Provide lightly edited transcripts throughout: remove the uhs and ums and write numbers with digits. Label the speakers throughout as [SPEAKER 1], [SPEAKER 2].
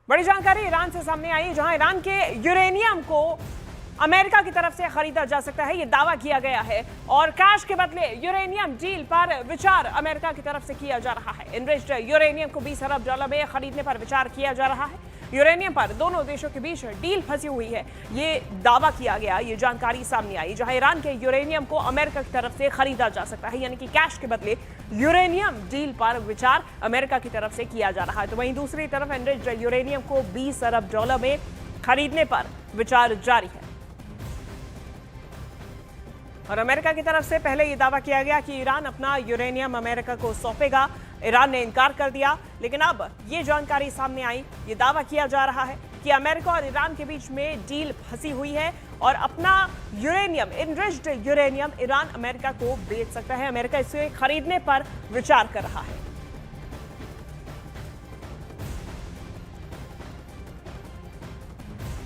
[SPEAKER 1] बड़ी जानकारी ईरान से सामने आई, जहां ईरान के यूरेनियम को अमेरिका की तरफ से खरीदा जा सकता है, यह दावा किया गया है। और कैश के बदले यूरेनियम डील पर विचार अमेरिका की तरफ से किया जा रहा है। इनरिच्ड यूरेनियम को 20 अरब डॉलर में खरीदने पर विचार किया जा रहा है। यूरेनियम पर दोनों देशों के बीच डील फंसी हुई है, ये दावा किया गया, ये जानकारी सामने आई, जहां ईरान के यूरेनियम को अमेरिका की तरफ से खरीदा जा सकता है, यानी कि कैश के बदले यूरेनियम डील पर विचार अमेरिका की तरफ से किया जा रहा है। तो वहीं दूसरी तरफ एनरिच्ड यूरेनियम को 20 अरब डॉलर में खरीदने पर विचार जारी है। और अमेरिका की तरफ से पहले यह दावा किया गया कि ईरान अपना यूरेनियम अमेरिका को सौंपेगा। ईरान ने इनकार कर दिया, लेकिन अब यह जानकारी सामने आई, यह दावा किया जा रहा है कि अमेरिका और ईरान के बीच में डील फंसी हुई है और अपना uranium, enriched uranium Iran America को बेच सकता है। अमेरिका इसे खरीदने पर विचार कर रहा है।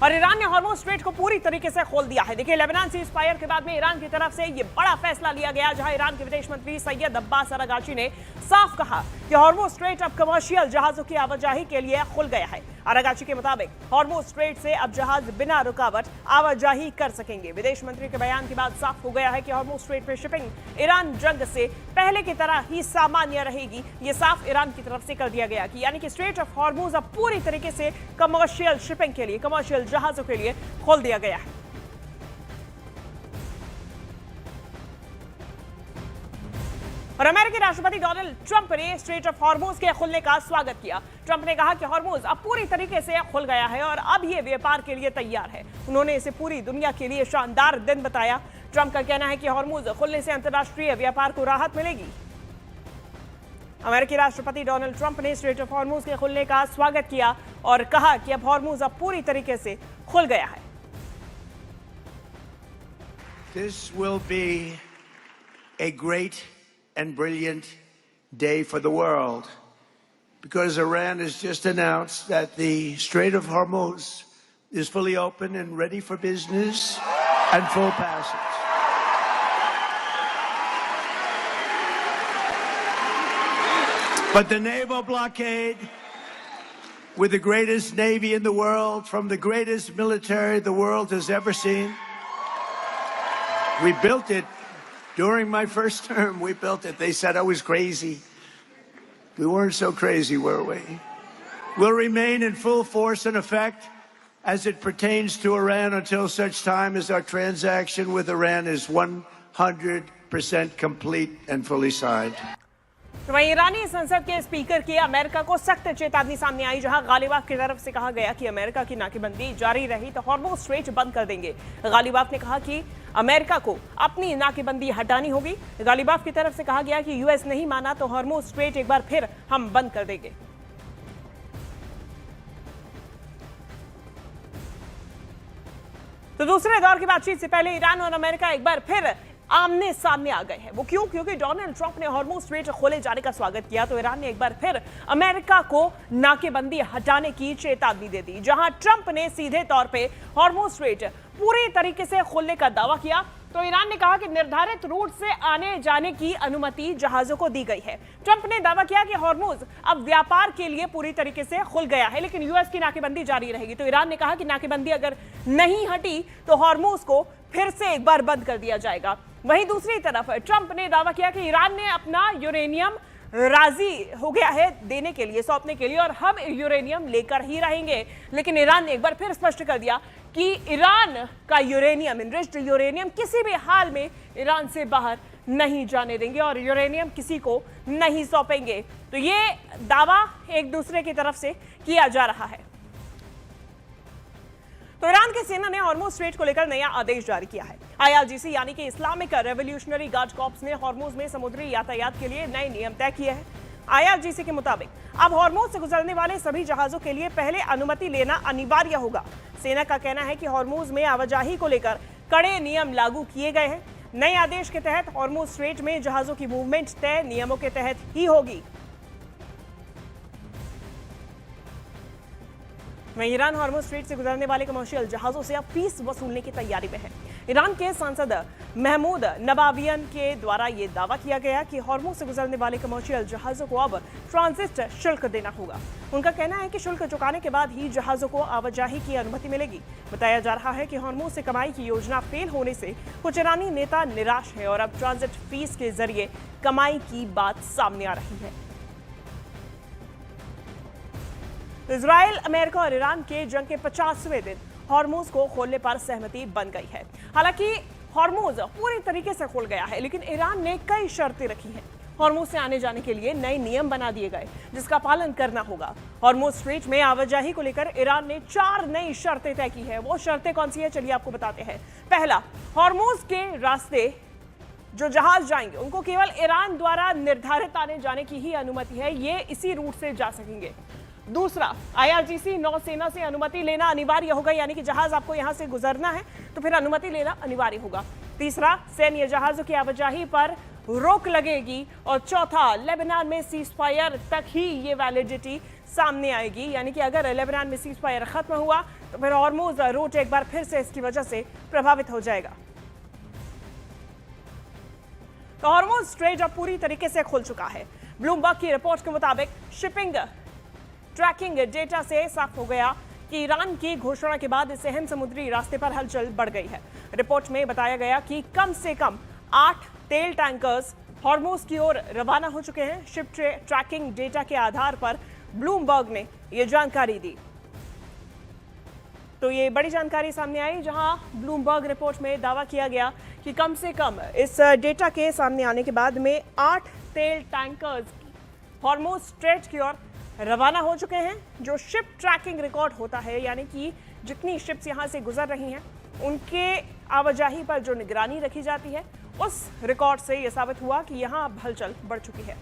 [SPEAKER 1] और ईरान ने हॉर्मुज़ स्ट्रेट को पूरी तरीके से खोल दिया है। देखिए, लेबनान सीज फायर के बाद में ईरान की तरफ से यह बड़ा फैसला लिया गया, जहां ईरान के विदेश मंत्री सैयद अब्बास अरागाची ने साफ कहा कि हॉर्मुज़ स्ट्रेट अब कमर्शियल जहाजों की आवाजाही के लिए खुल गया है। अरागाची के मुताबिक हॉर्मुज़ स्ट्रेट से अब जहाज बिना रुकावट आवाजाही कर सकेंगे। विदेश मंत्री के बयान के बाद साफ हो गया है कि हॉर्मुज़ स्ट्रेट में शिपिंग ईरान जंग से पहले की तरह ही सामान्य रहेगी। यह साफ ईरान की तरफ से कर दिया गया कि यानी कि स्ट्रेट ऑफ हॉर्मुज़ अब पूरी तरीके से कमर्शियल शिपिंग के लिए, कमर्शियल जहाजों के लिए खोल दिया गया है। और अमेरिकी राष्ट्रपति डोनाल्ड ट्रंप ने स्ट्रेट ऑफ हॉर्मुज़ के खुलने का स्वागत किया। ट्रंप ने कहा कि हॉर्मुज़ अब पूरी तरीके से खुल गया है और अब यह व्यापार के लिए तैयार है। उन्होंने इसे पूरी दुनिया के लिए शानदार दिन बताया। ट्रंप का कहना है कि हॉर्मुज़ खुलने से अंतर्राष्ट्रीय व्यापार को राहत मिलेगी। अमेरिकी राष्ट्रपति डोनाल्ड ट्रंप ने स्ट्रेट ऑफ हॉर्मुज़ के खुलने का स्वागत किया और कहा कि अब हॉर्मुज़ अब पूरी तरीके से खुल गया है।
[SPEAKER 2] This will be a great and brilliant day for the world, because Iran has just announced that the Strait of Hormuz is fully open and ready for business and full passage. But the naval blockade, with the greatest navy in the world, from the greatest military the world has ever seen, we built it. During my first term, we built it. They said I was crazy. We weren't so crazy, were we? We'll remain in full force and effect as it pertains to Iran until such time as our transaction with Iran is 100% complete and fully signed.
[SPEAKER 1] वहीं ईरानी संसद के speaker की America को सख्त चेतावनी सामने आई, जहां Ghalibaf की तरफ से कहा गया कि अमेरिका की नाकेबंदी जारी रही तो हॉर्मुज़ स्ट्रेट बंद कर देंगे। गालिबाफ ने कहा कि अमेरिका को अपनी नाकेबंदी हटानी होगी। गालिबाफ की तरफ से कहा गया कि यूएस नहीं माना तो हॉर्मुज़ स्ट्रेट एक बार फिर हम बंद कर देंगे। तो दूसरे दौर की बातचीत से पहले ईरान और अमेरिका एक बार फिर आमने सामने आ गए हैं। वो क्यों? क्योंकि डोनाल्ड ट्रंप ने हॉर्मुज़ स्ट्रेट खोले जाने का स्वागत किया तो ईरान ने एक बार फिर अमेरिका को नाकेबंदी हटाने की चेतावनी दे दी। जहां ट्रंप ने सीधे तौर पे हॉर्मुज़ स्ट्रेट पूरी तरीके से खोलने का दावा किया, तो ईरान ने कहा कि निर्धारित रूट से आने जाने की अनुमति जहाजों को दी गई है। ट्रंप ने दावा किया कि हॉर्मुज़ अब व्यापार के लिए पूरी तरीके से खुल गया है, लेकिन यूएस की नाकेबंदी जारी रहेगी। तो ईरान ने कहा कि नाकेबंदी अगर नहीं हटी तो हॉर्मुज़ को फिर से एक बार बंद कर दिया जाएगा। वहीं दूसरी तरफ ट्रंप ने दावा किया कि ईरान ने अपना यूरेनियम राजी हो गया है देने के लिए, सौंपने के लिए, और हम यूरेनियम लेकर ही रहेंगे। लेकिन ईरान ने एक बार फिर स्पष्ट कर दिया कि ईरान का यूरेनियम, इनरिच्ड यूरेनियम, किसी भी हाल में ईरान से बाहर नहीं जाने देंगे और यूरेनियम किसी को नहीं सौंपेंगे। तो ये दावा एक दूसरे की तरफ से किया जा रहा है। तो ईरान की सेना ने हॉर्मुज़ स्ट्रेट को लेकर नया आदेश जारी किया है। IRGC यानी कि इस्लामिक रेवोल्यूशनरी गार्ड कॉर्प्स ने हॉर्मुज़ में समुद्री यातायात के लिए नए नियम तय किए हैं। IRGC के मुताबिक अब हॉर्मुज़ से गुजरने वाले सभी जहाजों के लिए पहले अनुमति लेना अनिवार्य होगा। सेना का कहना है कि हॉर्मुज़ में आवाजाही को लेकर कड़े नियम लागू किए गए हैं। नए आदेश के तहत हॉर्मुज़ स्ट्रेट में जहाजों की मूवमेंट तय नियमों के तहत ही होगी। वहीं ईरान हार्मुज स्ट्रेट से गुजरने वाले कमर्शियल जहाजों से अब फीस वसूलने की तैयारी में है। ईरान के सांसद महमूद नबावियन के द्वारा यह दावा किया गया कि हार्मुज से गुजरने वाले कमर्शियल जहाजों को अब ट्रांजिट शुल्क देना होगा। उनका कहना है कि शुल्क चुकाने के बाद ही जहाजों को आवाजाही की अनुमति मिलेगी। बताया जा रहा है कि हार्मुज से कमाई की योजना फेल होने से कुछ ईरानी नेता निराश है और अब ट्रांजिट फीस के जरिए कमाई की बात सामने आ रही है। इजराइल, अमेरिका और ईरान के जंग के 50वें दिन हार्मुज को खोलने पर सहमति बन गई है। हालांकि हार्मुज पूरी तरीके से खुल गया है, लेकिन ईरान ने कई शर्तें रखी हैं। हार्मुज से आने जाने के लिए नए नियम बना दिए गए, जिसका पालन करना होगा। हार्मुज स्ट्रेट में आवाजाही को लेकर ईरान ने 4 नई शर्तें तय की है। वो शर्तें कौन सी है, चलिए आपको बताते हैं। पहला, हार्मुज के रास्ते जो जहाज जाएंगे उनको केवल ईरान द्वारा निर्धारित आने जाने की ही अनुमति है, ये इसी रूट से जा सकेंगे। दूसरा, IRGC नौसेना से अनुमति लेना अनिवार्य होगा, यानी कि जहाज आपको यहां से गुजरना है तो फिर अनुमति लेना अनिवार्य होगा। तीसरा, सैन्य जहाजों की आवाजाही पर रोक लगेगी। और चौथा, लेबनान में सीज फायर तक ही ये वैलिडिटी सामने आएगी, यानी कि अगर लेबनान में सीज फायर खत्म हुआ तो फिर हार्मुज रूट एक बार फिर से इसकी वजह से प्रभावित हो जाएगा। तो हार्मुज स्ट्रेट अब पूरी तरीके से खुल चुका है। ब्लूमबर्ग की रिपोर्ट के मुताबिक शिपिंग ट्रैकिंग डेटा से साफ हो गया कि ईरान की घोषणा के बाद इस अहम समुद्री रास्ते पर हलचल बढ़ गई है। रिपोर्ट में बताया गया कि कम से कम 8 तेल टैंकर्स हार्मुज की ओर रवाना हो चुके हैं। शिप ट्रैकिंग डेटा के आधार पर ब्लूमबर्ग ने यह जानकारी दी। तो ये बड़ी जानकारी सामने आई, जहां ब्लूमबर्ग रिपोर्ट में दावा किया गया कि कम से कम इस डेटा के सामने आने के बाद में 8 तेल टैंकर्स हार्मुज स्ट्रेट की ओर रवाना हो चुके हैं। जो शिप ट्रैकिंग रिकॉर्ड होता है, यानी कि जितनी शिप्स यहां से गुजर रही हैं उनके आवाजाही पर जो निगरानी रखी जाती है, उस रिकॉर्ड से यह साबित हुआ कि यहां अब हलचल बढ़ चुकी है।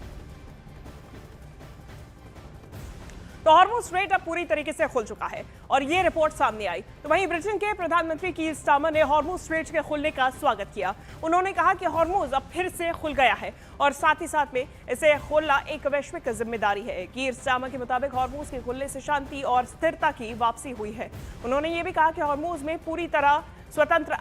[SPEAKER 1] तो हार्मुज स्ट्रेट अब पूरी तरीके से खुल चुका है और ये रिपोर्ट सामने आई। तो वहीं ब्रिटेन के प्रधानमंत्री कीर स्टारमर ने हार्मुज स्ट्रेट के खुलने का स्वागत किया। उन्होंने कहा कि हार्मुज अब फिर से खुल गया है और साथ ही साथ में इसे खोलना एक वैश्विक जिम्मेदारी है। कीर स्टारमर के मुताबिक हार्मुज के खुलने से शांति और स्थिरता की वापसी हुई है। उन्होंने ये भी कहा कि हार्मुज में पूरी तरह स्वतंत्र